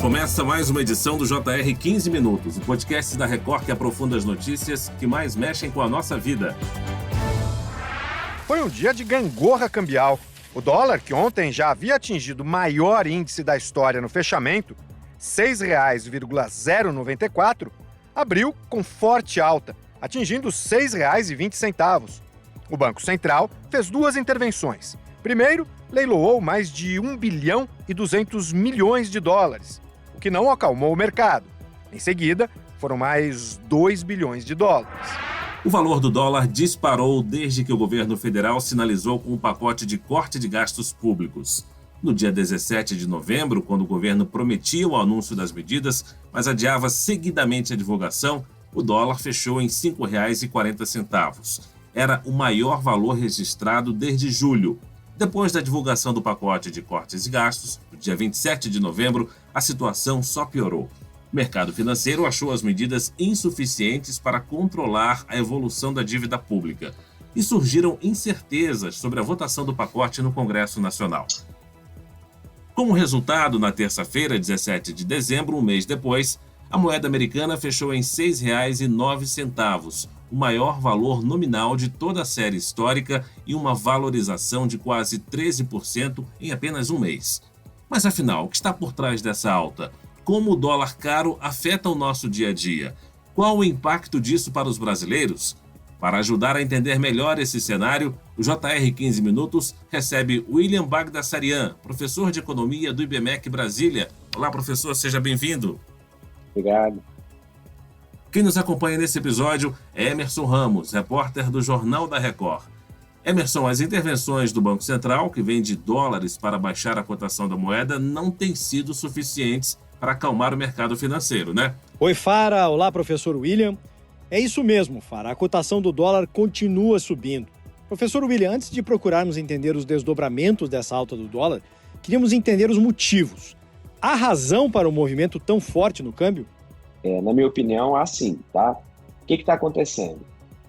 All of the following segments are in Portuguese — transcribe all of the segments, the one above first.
Começa mais uma edição do JR 15 Minutos, o podcast da Record que aprofunda as notícias que mais mexem com a nossa vida. Foi um dia de gangorra cambial. O dólar, que ontem já havia atingido o maior índice da história no fechamento, R$ 6,094, abriu com forte alta, atingindo R$ 6,20. O Banco Central fez duas intervenções. Primeiro, leiloou mais de 1 bilhão e 200 milhões de dólares, o que não acalmou o mercado. Em seguida, foram mais 2 bilhões de dólares. O valor do dólar disparou desde que o governo federal sinalizou com um pacote de corte de gastos públicos. No dia 17 de novembro, quando o governo prometia o anúncio das medidas, mas adiava seguidamente a divulgação, o dólar fechou em R$ 5,40. Era o maior valor registrado desde julho. Depois da divulgação do pacote de cortes e gastos, no dia 27 de novembro, a situação só piorou. O mercado financeiro achou as medidas insuficientes para controlar a evolução da dívida pública e surgiram incertezas sobre a votação do pacote no Congresso Nacional. Como resultado, na terça-feira, 17 de dezembro, um mês depois, a moeda americana fechou em R$ 6,09, o maior valor nominal de toda a série histórica e uma valorização de quase 13% em apenas um mês. Mas afinal, o que está por trás dessa alta? Como o dólar caro afeta o nosso dia a dia? Qual o impacto disso para os brasileiros? Para ajudar a entender melhor esse cenário, o JR 15 Minutos recebe William Bagdasarian, professor de Economia do IBMEC Brasília. Olá, professor, seja bem-vindo. Obrigado. Quem nos acompanha nesse episódio é Emerson Ramos, repórter do Jornal da Record. Emerson, as intervenções do Banco Central, que vende dólares para baixar a cotação da moeda, não têm sido suficientes para acalmar o mercado financeiro, né? Oi, Fara. Olá, professor William. É isso mesmo, Fara. A cotação do dólar continua subindo. Professor William, antes de procurarmos entender os desdobramentos dessa alta do dólar, queríamos entender os motivos. Há razão para um movimento tão forte no câmbio? Na minha opinião, há sim, tá? O que está acontecendo?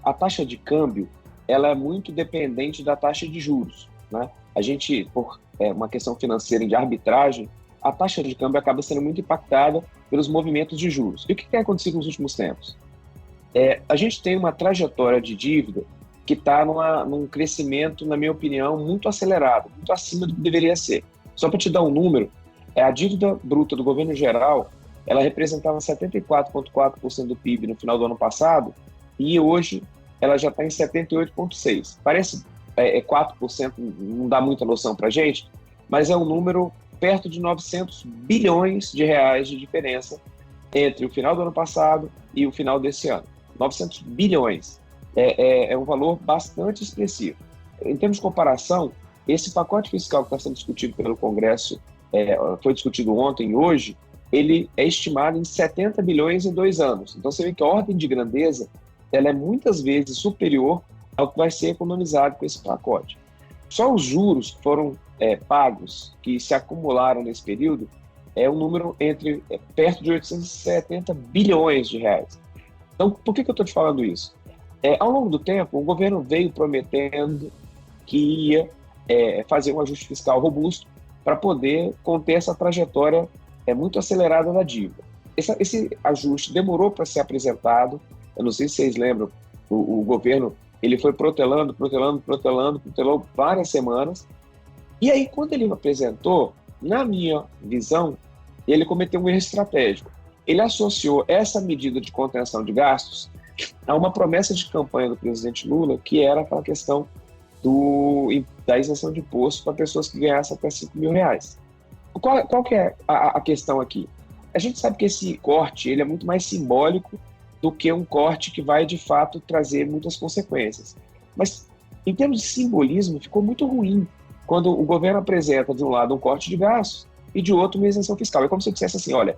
A taxa de câmbio, ela é muito dependente da taxa de juros, né? A gente, por uma questão financeira de arbitragem, a taxa de câmbio acaba sendo muito impactada pelos movimentos de juros. E o que tem acontecido nos últimos tempos? A gente tem uma trajetória de dívida que está num crescimento, na minha opinião, muito acelerado, muito acima do que deveria ser. Só para te dar um número, a dívida bruta do governo geral, ela representava 74,4% do PIB no final do ano passado e hoje ela já está em 78,6%. Parece 4%, não dá muita noção para a gente, mas é um número perto de 900 bilhões de reais de diferença entre o final do ano passado e o final desse ano. 900 bilhões é um valor bastante expressivo. Em termos de comparação, esse pacote fiscal que está sendo discutido pelo Congresso, foi discutido ontem e hoje, ele é estimado em 70 bilhões em 2 anos. Então você vê que a ordem de grandeza ela é muitas vezes superior ao que vai ser economizado com esse pacote. Só os juros que foram pagos, que se acumularam nesse período, é um número perto de 870 bilhões de reais. Então, por que eu estou te falando isso? Ao longo do tempo, o governo veio prometendo que ia fazer um ajuste fiscal robusto para poder conter essa trajetória muito acelerada da dívida. Esse ajuste demorou para ser apresentado. Eu não sei se vocês lembram, o governo ele foi protelando várias semanas. E aí, quando ele apresentou, na minha visão, ele cometeu um erro estratégico. Ele associou essa medida de contenção de gastos a uma promessa de campanha do presidente Lula, que era aquela questão da isenção de imposto para pessoas que ganhassem até R$5.000. Qual que é a questão aqui? A gente sabe que esse corte ele é muito mais simbólico do que um corte que vai, de fato, trazer muitas consequências. Mas, em termos de simbolismo, ficou muito ruim quando o governo apresenta, de um lado, um corte de gastos e, de outro, uma isenção fiscal. É como se eu dissesse assim, olha,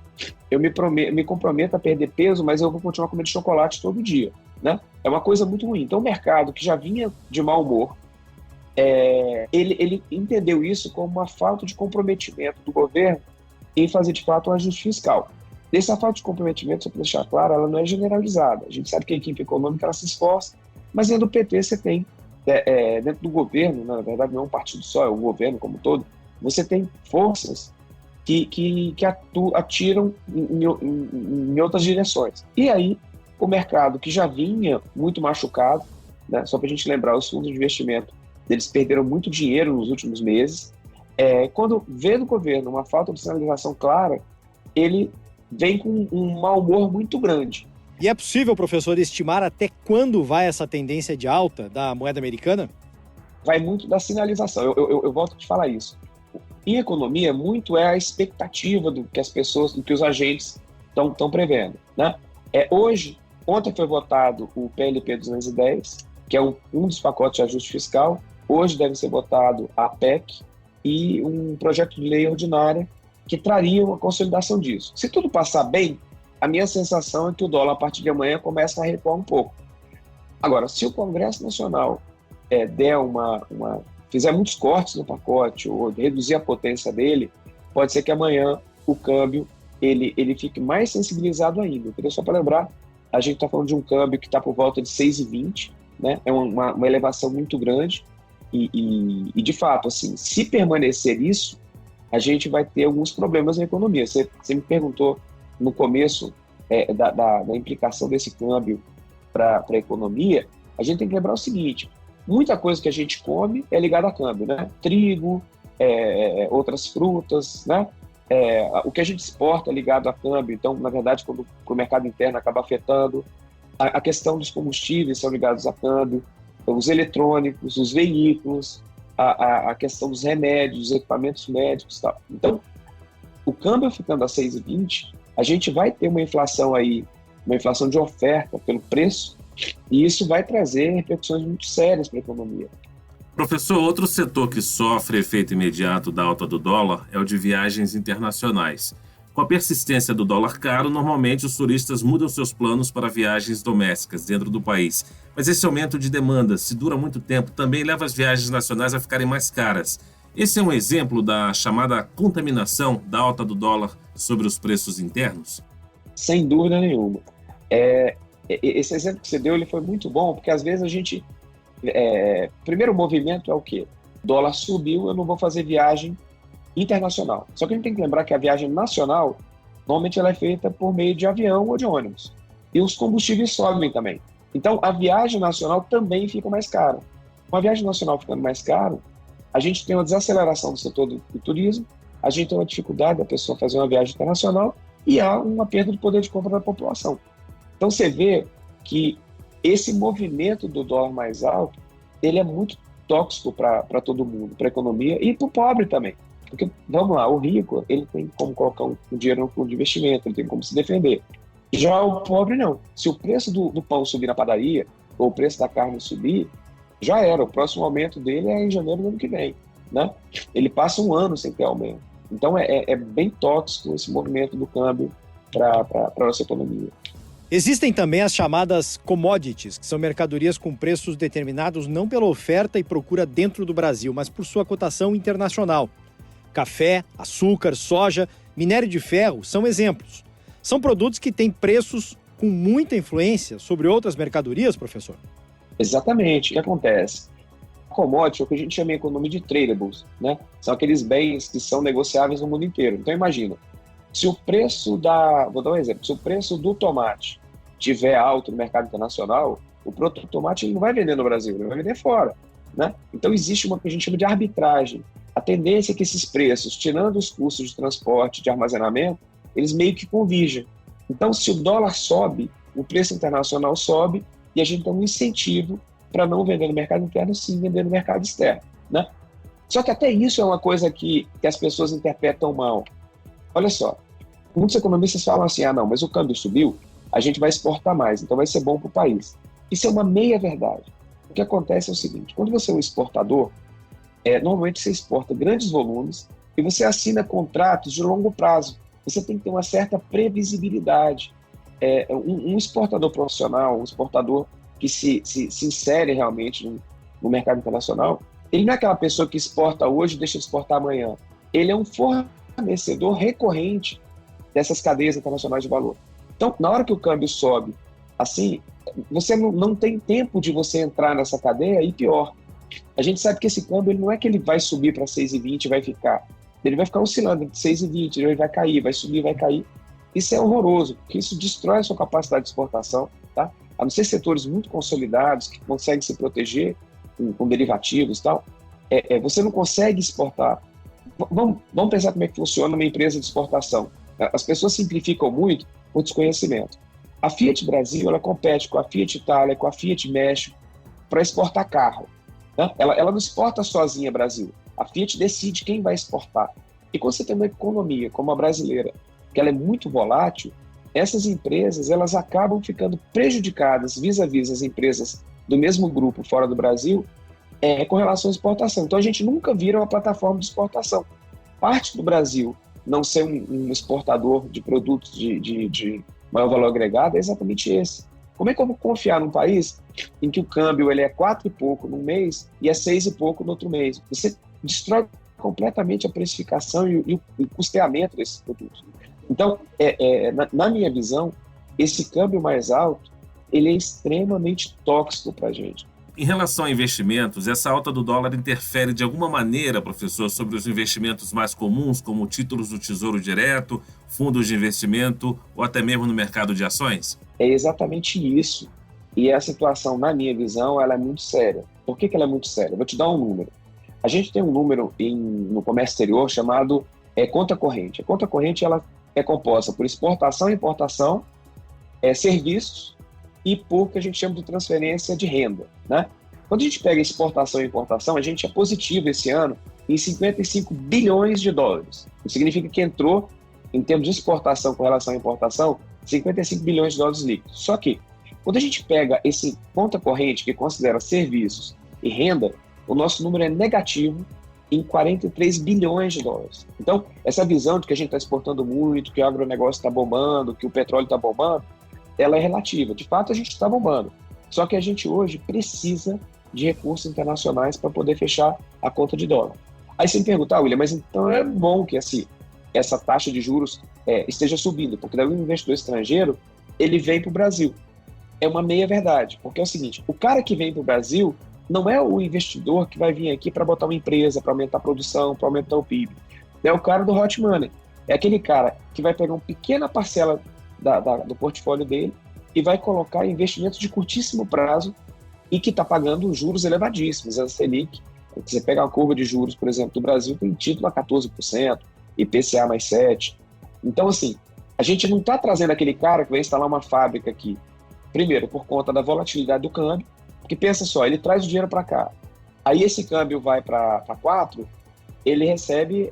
eu me comprometo a perder peso, mas eu vou continuar comendo chocolate todo dia, né? É uma coisa muito ruim. Então, o mercado, que já vinha de mau humor, ele entendeu isso como uma falta de comprometimento do governo em fazer, de fato, um ajuste fiscal. Essa falta de comprometimento, só para deixar claro, ela não é generalizada. A gente sabe que a equipe econômica ela se esforça, mas dentro do PT você tem, dentro do governo, na verdade não é um partido só, é o governo como um todo, você tem forças que atiram em outras direções. E aí, o mercado que já vinha muito machucado, né, só para a gente lembrar, os fundos de investimento, eles perderam muito dinheiro nos últimos meses. Quando vê no governo uma falta de sinalização clara, ele vem com um mau humor muito grande. E é possível, professor, estimar até quando vai essa tendência de alta da moeda americana? Vai muito da sinalização. Eu volto a te falar isso. Em economia, muito é a expectativa do que as pessoas, do que os agentes estão prevendo, né? Ontem foi votado o PLP 210, que é um dos pacotes de ajuste fiscal. Hoje deve ser votado a PEC e um projeto de lei ordinária que traria uma consolidação disso. Se tudo passar bem, a minha sensação é que o dólar, a partir de amanhã, começa a recuar um pouco. Agora, se o Congresso Nacional fizer muitos cortes no pacote ou reduzir a potência dele, pode ser que amanhã o câmbio ele fique mais sensibilizado ainda. Entendeu? Só para lembrar, a gente está falando de um câmbio que está por volta de 6,20, né? É uma elevação muito grande e, de fato, assim, se permanecer isso, a gente vai ter alguns problemas na economia. Você me perguntou no começo da implicação desse câmbio para a economia. A gente tem que lembrar o seguinte: muita coisa que a gente come é ligada a câmbio, né? Trigo, outras frutas, né? O que a gente exporta é ligado a câmbio. Então, na verdade, quando o mercado interno acaba afetando, a questão dos combustíveis são ligados a câmbio, os eletrônicos, os veículos, a questão dos remédios, dos equipamentos médicos e tal. Então, o câmbio ficando a 6,20, a gente vai ter uma inflação aí, uma inflação de oferta pelo preço, e isso vai trazer repercussões muito sérias para a economia. Professor, outro setor que sofre efeito imediato da alta do dólar é o de viagens internacionais. Com a persistência do dólar caro, normalmente os turistas mudam seus planos para viagens domésticas dentro do país. Mas esse aumento de demanda, se dura muito tempo, também leva as viagens nacionais a ficarem mais caras. Esse é um exemplo da chamada contaminação da alta do dólar sobre os preços internos? Sem dúvida nenhuma. Esse exemplo que você deu ele foi muito bom, porque às vezes a gente... primeiro movimento é o quê? O dólar subiu, eu não vou fazer viagem internacional. Só que a gente tem que lembrar que a viagem nacional, normalmente ela é feita por meio de avião ou de ônibus. E os combustíveis sobem também. Então, a viagem nacional também fica mais cara. Com a viagem nacional ficando mais cara, a gente tem uma desaceleração do setor do turismo, a gente tem uma dificuldade da pessoa fazer uma viagem internacional e há uma perda de poder de compra da população. Então, você vê que esse movimento do dólar mais alto, ele é muito tóxico para todo mundo, para a economia e para o pobre também. Porque, vamos lá, o rico, ele tem como colocar um dinheiro no fundo de investimento, ele tem como se defender. Já o pobre, não. Se o preço do pão subir na padaria, ou o preço da carne subir, já era. O próximo aumento dele é em janeiro do ano que vem, né? Ele passa um ano sem ter aumento. Então, é bem tóxico esse movimento do câmbio para a nossa economia. Existem também as chamadas commodities, que são mercadorias com preços determinados não pela oferta e procura dentro do Brasil, mas por sua cotação internacional. Café, açúcar, soja, minério de ferro são exemplos. São produtos que têm preços com muita influência sobre outras mercadorias, professor? Exatamente. O que acontece? Commodity é o que a gente chama em economia de tradables, né? São aqueles bens que são negociáveis no mundo inteiro. Então, imagina, se o preço vou dar um exemplo, se o preço do tomate estiver alto no mercado internacional, o produto de tomate ele não vai vender no Brasil, ele vai vender fora, né? Então, existe uma que a gente chama de arbitragem. A tendência é que esses preços, tirando os custos de transporte, de armazenamento, eles meio que convergem. Então, se o dólar sobe, o preço internacional sobe e a gente tem um incentivo para não vender no mercado interno, sim vender no mercado externo, né? Só que até isso é uma coisa que as pessoas interpretam mal. Olha só, muitos economistas falam assim, não, mas o câmbio subiu, a gente vai exportar mais, então vai ser bom para o país. Isso é uma meia-verdade. O que acontece é o seguinte, quando você é um exportador, normalmente você exporta grandes volumes e você assina contratos de longo prazo. Você tem que ter uma certa previsibilidade. Um exportador profissional, um exportador que se insere realmente no mercado internacional, ele não é aquela pessoa que exporta hoje e deixa de exportar amanhã. Ele é um fornecedor recorrente dessas cadeias internacionais de valor. Então, na hora que o câmbio sobe, assim, você não tem tempo de você entrar nessa cadeia e pior. A gente sabe que esse câmbio ele não é que ele vai subir para 6,20 e vai ficar. ele vai ficar oscilando entre 6,20, ele vai cair, vai subir, vai cair. Isso é horroroso, porque isso destrói a sua capacidade de exportação, tá? A não ser setores muito consolidados, que conseguem se proteger com derivativos e tal, você não consegue exportar. Vamos pensar como é que funciona uma empresa de exportação. As pessoas simplificam muito por desconhecimento. A Fiat Brasil, ela compete com a Fiat Itália, com a Fiat México, para exportar carro. Né? Ela não exporta sozinha Brasil. A Fiat decide quem vai exportar. E quando você tem uma economia como a brasileira, que ela é muito volátil, essas empresas elas acabam ficando prejudicadas vis-à-vis as empresas do mesmo grupo fora do Brasil com relação à exportação. Então a gente nunca vira uma plataforma de exportação. Parte do Brasil não ser um exportador de produtos de maior valor agregado é exatamente esse. Como é que eu vou confiar num país em que o câmbio ele é 4 e pouco num mês e é 6 e pouco no outro mês? Você destrói completamente a precificação e o custeamento desses produtos. Então, na minha visão, esse câmbio mais alto ele é extremamente tóxico para a gente. Em relação a investimentos, essa alta do dólar interfere de alguma maneira, professor, sobre os investimentos mais comuns, como títulos do Tesouro Direto, fundos de investimento ou até mesmo no mercado de ações? É exatamente isso. E a situação, na minha visão, ela é muito séria. Por que ela é muito séria? Eu vou te dar um número. A gente tem um número no comércio exterior chamado conta corrente. A conta corrente ela é composta por exportação e importação, serviços e por que a gente chama de transferência de renda. Né? Quando a gente pega exportação e importação, a gente é positivo esse ano em 55 bilhões de dólares. Isso significa que entrou, em termos de exportação com relação à importação, 55 bilhões de dólares líquidos. Só que, quando a gente pega esse conta corrente, que considera serviços e renda, o nosso número é negativo em 43 bilhões de dólares. Então, essa visão de que a gente está exportando muito, que o agronegócio está bombando, que o petróleo está bombando, ela é relativa. De fato, a gente está bombando. Só que a gente hoje precisa de recursos internacionais para poder fechar a conta de dólar. Aí você me pergunta, William, mas então é bom que essa taxa de juros esteja subindo, porque daí o investidor estrangeiro ele vem para o Brasil. É uma meia-verdade, porque é o seguinte, o cara que vem para o Brasil não é o investidor que vai vir aqui para botar uma empresa, para aumentar a produção, para aumentar o PIB. É o cara do hot money. É aquele cara que vai pegar uma pequena parcela do portfólio dele e vai colocar investimentos de curtíssimo prazo e que está pagando juros elevadíssimos. A Selic, você pega a curva de juros, por exemplo, do Brasil, tem título a 14%, IPCA mais 7%. Então, assim, a gente não está trazendo aquele cara que vai instalar uma fábrica aqui, primeiro, por conta da volatilidade do câmbio, porque pensa só, ele traz o dinheiro para cá, aí esse câmbio vai para 4, ele recebe,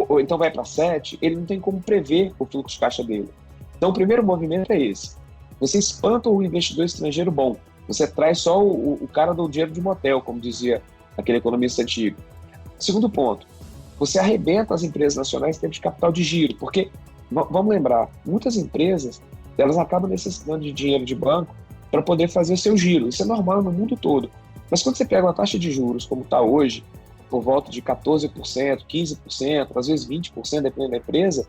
ou então vai para 7, ele não tem como prever o fluxo de caixa dele. Então, o primeiro movimento é esse. Você espanta o investidor estrangeiro bom. Você traz só o cara do dinheiro de motel, como dizia aquele economista antigo. Segundo ponto, você arrebenta as empresas nacionais em termos de capital de giro, porque, vamos lembrar, muitas empresas elas acabam necessitando de dinheiro de banco para poder fazer o seu giro. Isso é normal no mundo todo. Mas quando você pega uma taxa de juros, como está hoje, por volta de 14%, 15%, às vezes 20%, dependendo da empresa,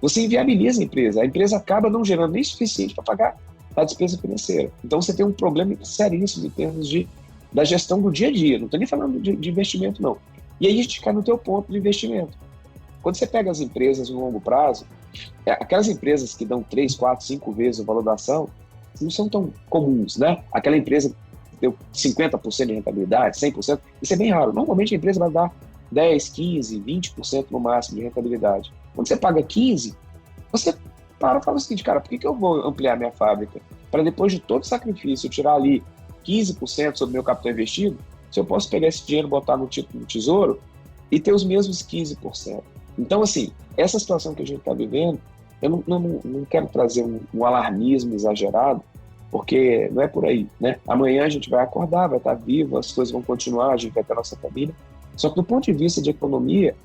você inviabiliza a empresa. A empresa acaba não gerando nem suficiente para pagar a despesa financeira. Então você tem um problema seríssimo em termos da gestão do dia a dia. Não estou nem falando de investimento, não. E aí a gente cai no teu ponto de investimento. Quando você pega as empresas no longo prazo, aquelas empresas que dão 3, 4, 5 vezes a valor da ação, não são tão comuns, né? Aquela empresa que deu 50% de rentabilidade, 100%, isso é bem raro. Normalmente a empresa vai dar 10, 15, 20% no máximo de rentabilidade. Quando você paga 15%, você para e fala o seguinte, cara, por que eu vou ampliar minha fábrica? Para depois de todo o sacrifício, eu tirar ali 15% sobre o meu capital investido, se eu posso pegar esse dinheiro, botar no título do Tesouro e ter os mesmos 15%. Então, assim, essa situação que a gente está vivendo, eu não quero trazer um alarmismo exagerado, porque não é por aí, né? Amanhã a gente vai acordar, vai estar vivo, as coisas vão continuar, a gente vai ter a nossa família. Só que do ponto de vista de economia,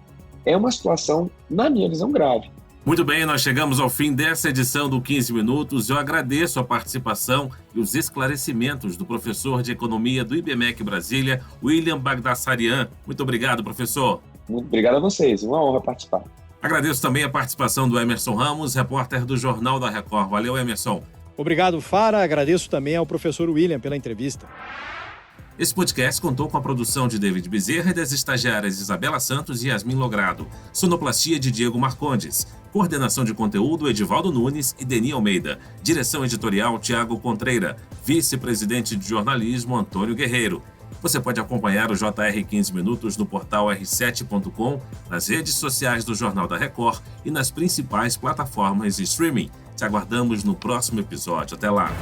é uma situação, na minha visão, grave. Muito bem, nós chegamos ao fim dessa edição do 15 Minutos. Eu agradeço a participação e os esclarecimentos do professor de Economia do IBMEC Brasília, William Bagdasarian. Muito obrigado, professor. Muito obrigado a vocês, uma honra participar. Agradeço também a participação do Emerson Ramos, repórter do Jornal da Record. Valeu, Emerson. Obrigado, Fara. Agradeço também ao professor William pela entrevista. Esse podcast contou com a produção de David Bezerra e das estagiárias Isabela Santos e Yasmin Logrado, sonoplastia de Diego Marcondes, coordenação de conteúdo Edivaldo Nunes e Deni Almeida, direção editorial Tiago Contreira, vice-presidente de jornalismo Antônio Guerreiro. Você pode acompanhar o JR 15 Minutos no portal r7.com, nas redes sociais do Jornal da Record e nas principais plataformas de streaming. Te aguardamos no próximo episódio. Até lá!